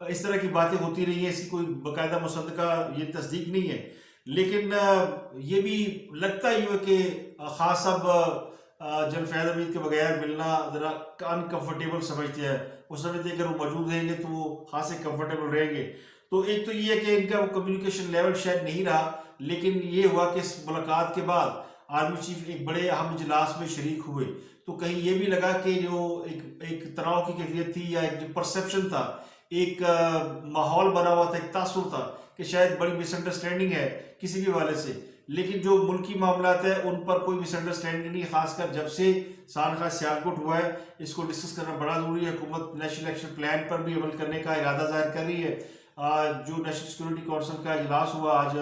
اس طرح کی باتیں ہوتی رہی ہیں، اس کی کوئی باقاعدہ مصدقہ یہ تصدیق نہیں ہے، لیکن یہ بھی لگتا ہی ہے کہ خاص صاحب جنرل فیاض حمید کے بغیر ملنا ذرا انکمفرٹیبل سمجھتے ہیں، وہ سمجھتے ہیں کہ اگر وہ موجود رہیں گے تو وہ خاصے کمفرٹیبل رہیں گے. تو ایک تو یہ ہے کہ ان کا کمیونیکیشن لیول شاید نہیں رہا، لیکن یہ ہوا کہ اس ملاقات کے بعد آرمی چیف ایک بڑے اہم اجلاس میں شریک ہوئے، تو کہیں یہ بھی لگا کہ جو ایک تناؤ کی کیفیت تھی یا ایک جو پرسیپشن تھا، ایک ماحول بنا ہوا تھا، ایک تاثر تھا کہ شاید بڑی مس انڈرسٹینڈنگ ہے کسی بھی حوالے سے، لیکن جو ملکی معاملات ہیں ان پر کوئی مس انڈرسٹینڈنگ نہیں، خاص کر جب سے سانحہ سیالکوٹ ہوا ہے اس کو ڈسکس کرنا بڑا ضروری ہے. حکومت نیشنل الیکشن پلان پر بھی عمل کرنے کا ارادہ ظاہر کر رہی ہے. جو نیشنل سیکورٹی کونسل کا اجلاس ہوا آج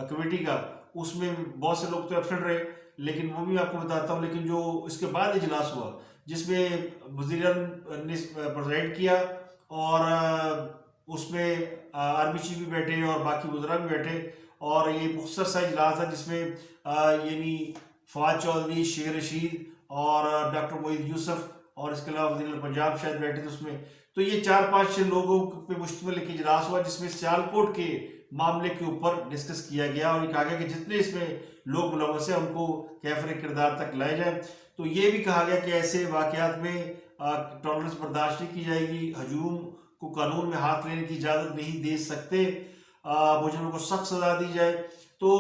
کمیٹی کا، اس میں بہت سے لوگ تو ایبسنٹ رہے، لیکن وہ بھی آپ کو بتاتا ہوں. لیکن جو اس کے بعد اجلاس ہوا جس میں وزیر اعظم نے پریزائڈ کیا اور اس میں آرمی چیف بھی بیٹھے اور باقی وزراء بھی بیٹھے، اور یہ مختصر سا اجلاس تھا جس میں یعنی فواد چودھری، شیر رشید اور ڈاکٹر معید یوسف اور اس کے علاوہ وزیر پنجاب شاید بیٹھے تھے اس میں. تو یہ 4-5 لوگوں پہ مشتمل ایک اجلاس ہوا جس میں سیالکوٹ کے معاملے کے اوپر ڈسکس کیا گیا، اور یہ کہا گیا کہ جتنے اس میں لوگ ملوث ہیں ان کو کیفر کردار تک لائے جائیں. تو یہ بھی کہا گیا کہ ایسے واقعات میں ٹالرنس برداشت نہیں کی جائے گی، ہجوم کو قانون میں ہاتھ لینے کی اجازت نہیں دے سکتے، مجرموں کو سخت سزا دی جائے. تو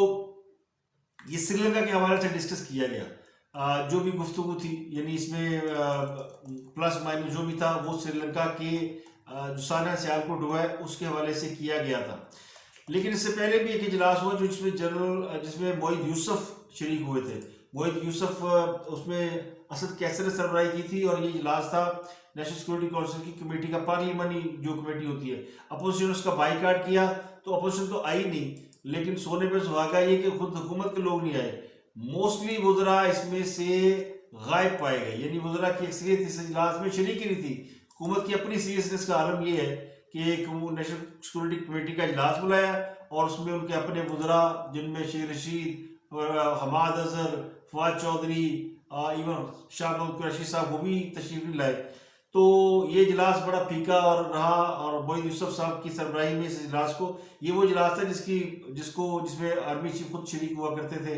یہ سری لنکا کے حوالے سے ڈسکس کیا گیا، جو بھی گفتگو تھی، یعنی اس میں پلس مائنس جو بھی تھا وہ سری لنکا کے جو سانحہ سیالکوٹ ہوا ہے اس کے حوالے سے کیا گیا تھا. لیکن اس سے پہلے بھی ایک اجلاس ہوا جس میں معید یوسف شریک ہوئے تھے. معید یوسف اس میں اسد کیسر نے سربراہی کی تھی، اور یہ اجلاس تھا نیشنل سیکورٹی کونسل کی کمیٹی کا، پارلیمانی جو کمیٹی ہوتی ہے. اپوزیشن اس کا بائیکاٹ کیا، تو اپوزیشن تو آئی نہیں، لیکن سونے پہ سہاگا یہ کہ خود حکومت کے لوگ نہیں آئے. موسٹلی وزراء اس میں سے غائب پائے گئے، یعنی وزراء کی اکثریت اس اجلاس میں شریک ہی نہیں تھی. حکومت کی اپنی سیریسنس کا عالم یہ ہے کہ ایک نیشنل سیکورٹی کمیٹی کا اجلاس بلایا اور اس میں ان کے اپنے وزراء جن میں شیر رشید، حماد اظہر، فواد چودھری، ایون شاہ محمود قریشی صاحب وہ بھی تشریف نہیں لائے. تو یہ اجلاس بڑا پھیکا اور رہا، اور معید یوسف صاحب کی سربراہی میں اس اجلاس کو، یہ وہ اجلاس تھا جس میں آرمی چیف خود شریک ہوا کرتے تھے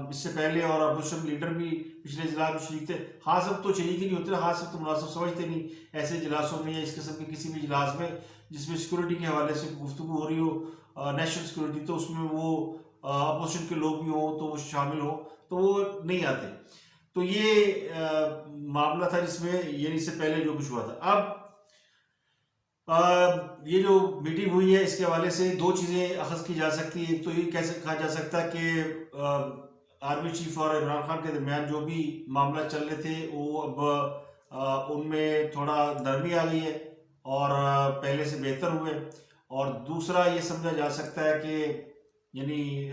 اس سے پہلے، اور اپوزیشن لیڈر بھی پچھلے اجلاس میں شریک تھے. خاص اب تو شریک ہی نہیں ہوتے، خاص اب تو مناسب سمجھتے نہیں ایسے اجلاسوں میں یا اس قسم کے کسی بھی اجلاس میں جس میں سیکورٹی کے حوالے سے گفتگو ہو رہی ہو، نیشنل سیکورٹی، تو اس میں وہ اپوزیشن کے لوگ بھی ہوں تو وہ شامل ہوں تو وہ نہیں آتے. تو یہ معاملہ تھا جس میں یعنی اس سے پہلے جو کچھ ہوا تھا. اب یہ جو میٹنگ ہوئی ہے اس کے حوالے سے دو چیزیں اخذ کی جا سکتی ہیں. ایک تو یہ کہا جا سکتا ہے کہ آرمی چیف اور عمران خان کے درمیان جو بھی معاملہ چل رہے تھے وہ اب ان میں تھوڑا نرمی آ گئی ہے اور پہلے سے بہتر ہوئے. اور دوسرا یہ سمجھا جا سکتا ہے کہ یعنی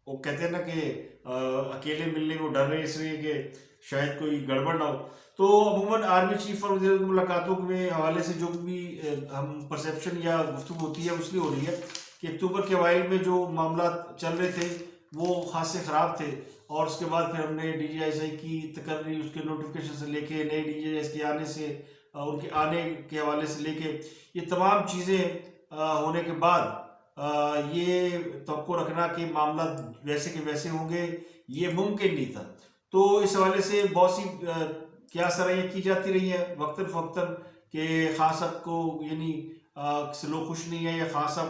وہ کہتے ہیں نا کہ اکیلے ملنے کو ڈر رہے اس لیے کہ شاید کوئی گڑبڑ نہ ہو. تو عموماً آرمی چیف اور وزیر ملاقاتوں کے حوالے سے جو بھی ہم پرسیپشن یا گفتگو ہوتی ہے اس لیے ہو رہی ہے کہ اکتوبر کے اوائل میں جو معاملات چل رہے تھے وہ خاصے خراب تھے، اور اس کے بعد پھر ہم نے ڈی جی آئی کی تقرری، اس کے نوٹیفیکیشن سے لے کے نئے ڈی جی آئی کے آنے سے، ان کے آنے کے حوالے سے لے کے یہ تمام چیزیں ہونے کے بعد یہ توقع رکھنا کہ معاملات ویسے کے ویسے ہوں گے یہ ممکن نہیں تھا. تو اس حوالے سے بہت سی کیا سرائیاں کی جاتی رہی ہیں وقتاً فوقتاً کہ خاص صاحب کو یعنی سے لوگ خوش نہیں ہیں، یا خاص صاحب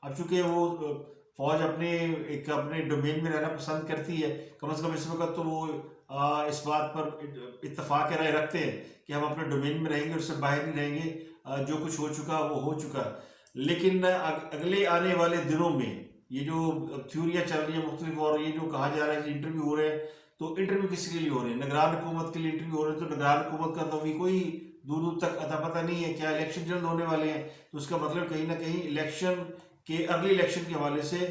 اب چونکہ وہ فوج اپنے ڈومین میں رہنا پسند کرتی ہے، کم از کم اس وقت تو وہ اس بات پر اتفاق رائے رکھتے ہیں کہ ہم اپنے ڈومین میں رہیں گے، اس سے باہر نہیں رہیں گے، جو کچھ ہو چکا وہ ہو چکا. لیکن اگلے آنے والے دنوں میں یہ جو تھیوریاں چل رہی ہیں مختلف، اور یہ جو کہا جا رہا ہے کہ انٹرویو ہو رہے ہیں، تو انٹرویو کس کے لیے ہو رہے ہیں؟ نگران حکومت کے لیے انٹرویو ہو رہے ہیں. تو نگران حکومت کا تو ابھی کوئی دور دور تک اتا پتہ نہیں ہے، کیا الیکشن جلد ہونے والے ہیں، تو اس کا مطلب کہیں نہ کہیں الیکشن کے ارلی الیکشن کے حوالے سے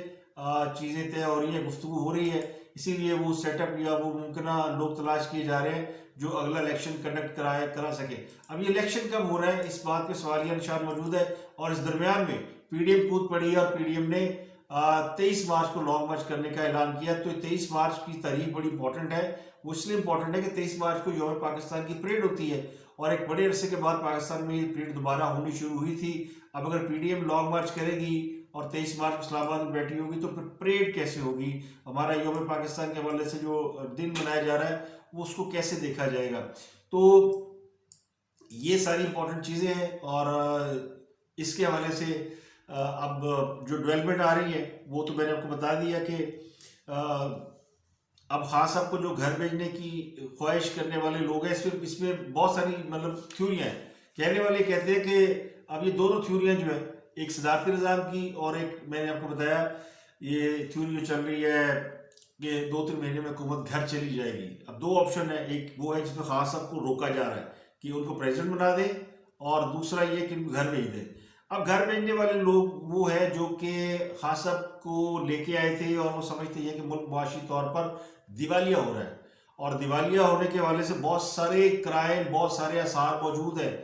چیزیں طے ہو رہی ہیں، گفتگو ہو رہی ہے. اسی لیے وہ سیٹ اپ یا وہ ممکنہ لوگ تلاش کیے جا رہے ہیں جو اگلا الیکشن کنڈکٹ کرا سکے. اب یہ الیکشن کب ہو رہا ہے اس بات پہ سوالیہ نشان موجود ہے، اور اس درمیان میں پی ڈی ایم کود پڑی ہے، اور پی ڈی ایم نے 23 مارچ کو لانگ مارچ کرنے کا اعلان کیا. تو 23 مارچ کی تاریخ بڑی امپورٹنٹ ہے. وہ اس لیے امپورٹنٹ ہے کہ 23 مارچ کو یوم پاکستان کی پریڈ ہوتی ہے اور ایک بڑے عرصے کے بعد پاکستان میں یہ پریڈ دوبارہ ہونی شروع ہوئی تھی. اب اگر P D M long march کرے گی اور 23 مارچ کو اسلام آباد میں بیٹھی ہوگی تو پھر پریڈ کیسے ہوگی؟ ہمارا یوم پاکستان کے حوالے سے جو دن منایا جا رہا ہے وہ اس کو کیسے دیکھا جائے گا؟ تو یہ ساری امپورٹنٹ چیزیں ہیں. اور اس کے حوالے سے اب جو ڈیولپمنٹ آ رہی ہے وہ تو میں نے آپ کو بتا دیا کہ اب خاص آپ کو جو گھر بھیجنے کی خواہش کرنے والے لوگ ہیں اس میں بہت ساری مطلب تھیوریاں ہیں. کہنے والے کہتے ہیں کہ اب یہ دونوں تھیوریاں جو ہے، ایک صدارتی نظام کی اور ایک میں نے آپ کو بتایا یہ تھیوری جو چل رہی ہے کہ 2-3 مہینے میں حکومت گھر چلی جائے گی. اب دو آپشن ہے، ایک وہ ہے جس میں خاص صاحب کو روکا جا رہا ہے کہ ان کو پریزیڈنٹ بنا دے، اور دوسرا یہ کہ ان کو گھر بھیج دے. اب گھر بھیجنے والے لوگ وہ ہے جو کہ خاص صاحب کو لے کے آئے تھے اور وہ سمجھتے ہیں کہ ملک معاشی طور پر دیوالیہ ہو رہا ہے، اور دیوالیہ ہونے کے حوالے سے بہت سارے کرائم، بہت سارے آثار موجود ہیں.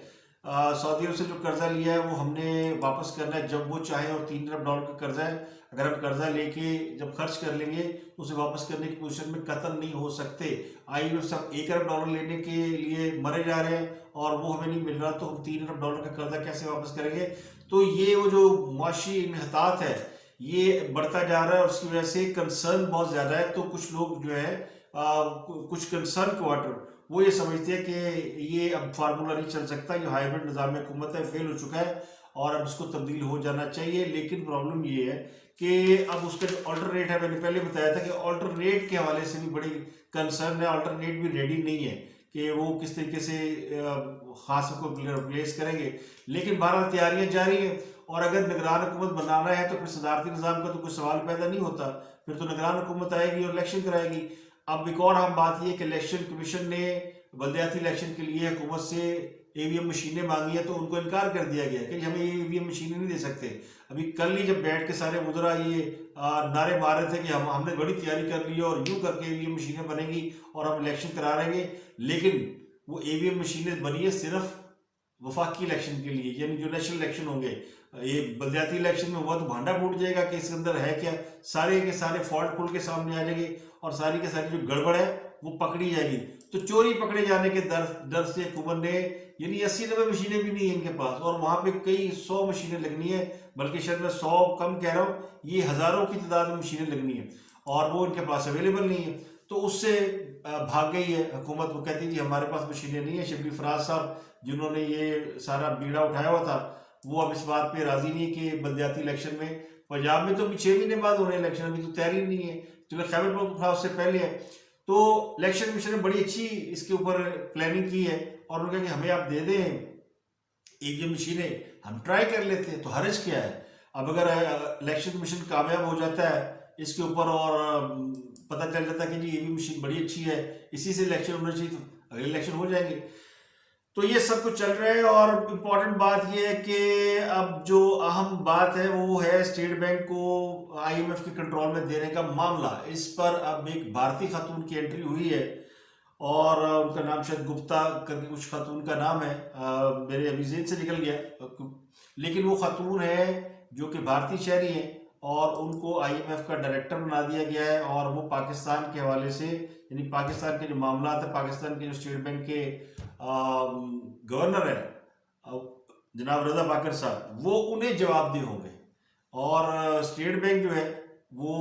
سعودی عرب سے جو قرضہ لیا ہے وہ ہم نے واپس کرنا ہے جب وہ چاہے، اور $3 ارب کا قرضہ ہے. اگر ہم قرضہ لے کے جب خرچ کر لیں گے تو اسے واپس کرنے کی پوزیشن میں قطعاً نہیں ہو سکتے. IMF سب $1 ارب لینے کے لیے مرے جا رہے ہیں اور وہ ہمیں نہیں مل رہا، تو ہم $3 ارب کا قرضہ کیسے واپس کریں گے؟ تو یہ وہ جو معاشی انحطاط ہے یہ بڑھتا جا رہا ہے، اور اس کی وجہ سے کنسرن بہت زیادہ ہے. تو کچھ لوگ جو ہے کچھ کنسرن کوارٹر وہ یہ سمجھتے ہیں کہ یہ اب فارمولہ نہیں چل سکتا، یہ ہائیبرڈ نظام حکومت ہے، فیل ہو چکا ہے اور اب اس کو تبدیل ہو جانا چاہیے. لیکن پرابلم یہ ہے کہ اب اس کا جو آلٹرنیٹ ہے، میں نے پہلے بتایا تھا کہ آلٹرنیٹ کے حوالے سے بھی بڑی کنسرن ہے. آلٹرنیٹ بھی ریڈی نہیں ہے کہ وہ کس طریقے سے خاص کو ریپلیس کریں گے. لیکن بہرحال تیاریاں جاری ہیں، اور اگر نگران حکومت بنانا ہے تو پھر صدارتی نظام کا تو کوئی سوال پیدا نہیں ہوتا، پھر تو نگران حکومت آئے گی اور الیکشن کرائے گی. اب ایک اور اہم بات یہ کہ الیکشن کمیشن نے بلدیاتی الیکشن کے لیے حکومت سے EVM مشینیں مانگی ہیں، تو ان کو انکار کر دیا گیا کہ ہمیں یہ EVM مشینیں نہیں دے سکتے. ابھی کل ہی جب بیٹھ کے سارے وزراء یہ نعرے مار رہے تھے کہ ہم نے بڑی تیاری کر لی ہے اور یوں کر کے EVM مشینیں بنیں گی اور ہم الیکشن کرا رہیں گے، لیکن وہ EVM مشینیں بنی ہے صرف وفاقی الیکشن کے لیے، یعنی جو نیشنل الیکشن ہوں گے. یہ بلدیاتی الیکشن میں ہوا تو بھانڈا پھوٹ جائے گا کہ اس کے اندر ہے کیا، سارے کے سارے فالٹ کھل کے سامنے آ جائیں گے اور ساری کے ساری جو گڑبڑ ہے وہ پکڑی جائے گی. تو چوری پکڑے جانے کے ڈر سے حکومت نے، یعنی 80-90 مشینیں بھی نہیں ہیں ان کے پاس، اور وہاں پہ کئی 100 مشینیں لگنی ہیں، بلکہ شاید میں 100 کم کہہ رہا ہوں، یہ ہزاروں کی تعداد میں مشینیں لگنی ہیں اور وہ ان کے پاس اویلیبل نہیں ہیں. تو اس سے بھاگ گئی ہے حکومت. وہ کہتی جی ہمارے پاس مشینیں نہیں ہیں. شبلی فراز صاحب جنہوں نے یہ سارا بیڑا اٹھایا ہوا تھا وہ اب اس بات پہ راضی نہیں کہ بلدیاتی الیکشن میں پنجاب میں تو 6 مہینے بعد ہونے الیکشن، ابھی تو تیاری نہیں ہے، چلو خیبر پختونخوا سے پہلے ہے. تو الیکشن کمیشن نے بڑی اچھی اس کے اوپر پلاننگ کی ہے اور انہوں نے کہا کہ ہمیں آپ دے دیں EVM مشینیں، ہم ٹرائی کر لیتے ہیں، تو حرج کیا ہے؟ اب اگر الیکشن کمیشن کامیاب ہو جاتا ہے اس کے اوپر اور پتہ چل جاتا ہے کہ جی EVM مشین بڑی اچھی ہے، اسی سے الیکشن ہونا چاہیے، تو اگلے الیکشن ہو جائیں گے. تو یہ سب کچھ چل رہا ہے. اور امپورٹنٹ بات یہ ہے کہ اب جو اہم بات ہے وہ ہے اسٹیٹ بینک کو IMF کے کنٹرول میں دینے کا معاملہ. اس پر اب ایک بھارتی خاتون کی انٹری ہوئی ہے اور ان کا نام شاید گپتا کر کے کچھ خاتون کا نام ہے، میرے ابھی ذہن سے نکل گیا، لیکن وہ خاتون ہے جو کہ بھارتی شہری ہیں اور ان کو IMF کا ڈائریکٹر بنا دیا گیا ہے. اور وہ پاکستان کے حوالے سے، یعنی پاکستان کے جو معاملات ہیں، پاکستان کے جو اسٹیٹ بینک کے گورنر ہے جناب رضا باکر صاحب، وہ انہیں جواب دہ ہوں گے. اور اسٹیٹ بینک جو ہے وہ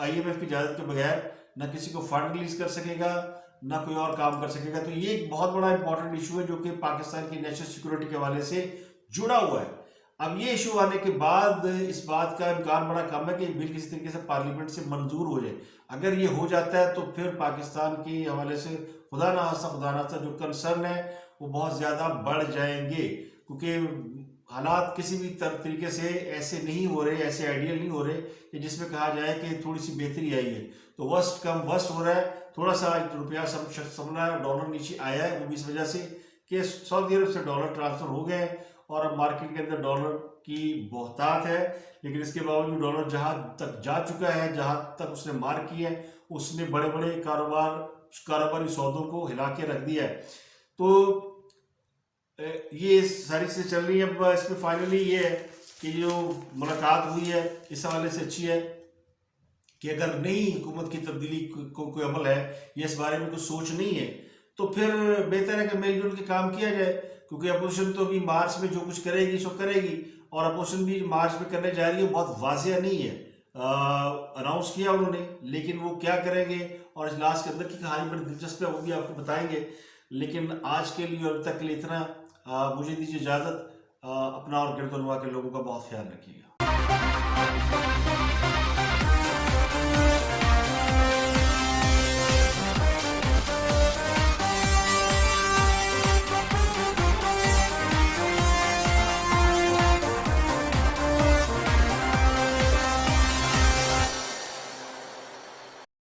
IMF کی اجازت کے بغیر نہ کسی کو فنڈ ریلیز کر سکے گا، نہ کوئی اور کام کر سکے گا. تو یہ ایک بہت بڑا امپورٹنٹ ایشو ہے جو کہ پاکستان کی نیشنل سیکورٹی کے حوالے سے جڑا ہوا ہے. اب یہ ایشو آنے کے بعد اس بات کا امکان بڑا کم ہے کہ بل کسی طریقے سے پارلیمنٹ سے منظور ہو جائے. اگر یہ ہو جاتا ہے تو پھر پاکستان کے حوالے سے خدا نخواستہ جو کنسرن ہے وہ بہت زیادہ بڑھ جائیں گے، کیونکہ حالات کسی بھی طریقے سے ایسے نہیں ہو رہے، ایسے آئیڈیل نہیں ہو رہے کہ جس میں کہا جائے کہ تھوڑی سی بہتری آئی ہے. تو وسٹ کم وسٹ ہو رہا ہے. تھوڑا سا روپیہ سمجھ رہا ہے، ڈالر نیچے آیا ہے، وہ بھی اس وجہ سے کہ سعودی عرب سے ڈالر ٹرانسفر ہو گئے ہیں اور اب مارکیٹ کے اندر ڈالر کی بہتات ہے. لیکن اس کے باوجود ڈالر جہاں تک جا چکا ہے، جہاں تک اس نے مار کی ہے، اس نے بڑے بڑے کاروباری سودوں کو ہلا کے رکھ دیا ہے. تو یہ ساری چیزیں چل رہی ہیں. اب اس میں فائنلی یہ ہے کہ جو ملاقات ہوئی ہے اس حوالے سے اچھی ہے کہ اگر نئی حکومت کی تبدیلی کو کوئی عمل ہے یا اس بارے میں کوئی سوچ نہیں ہے تو پھر بہتر ہے کہ مل جل کے کام کیا جائے، کیونکہ اپوزیشن تو ابھی مارچ میں جو کچھ کرے گی سو کرے گی، اور اپوزیشن بھی مارچ میں کرنے جا رہی ہے، بہت واضح نہیں ہے، اناؤنس کیا انہوں نے، لیکن وہ کیا کریں گے اور اجلاس کے اندر کی کہانی بڑی دلچسپ ہے، وہ بھی آپ کو بتائیں گے۔ لیکن آج کے لیے اور اب تک کے لیے اتنا، مجھے دیجیے اجازت، اپنا اور گرد و نواح کے لوگوں کا بہت خیال رکھیے گا۔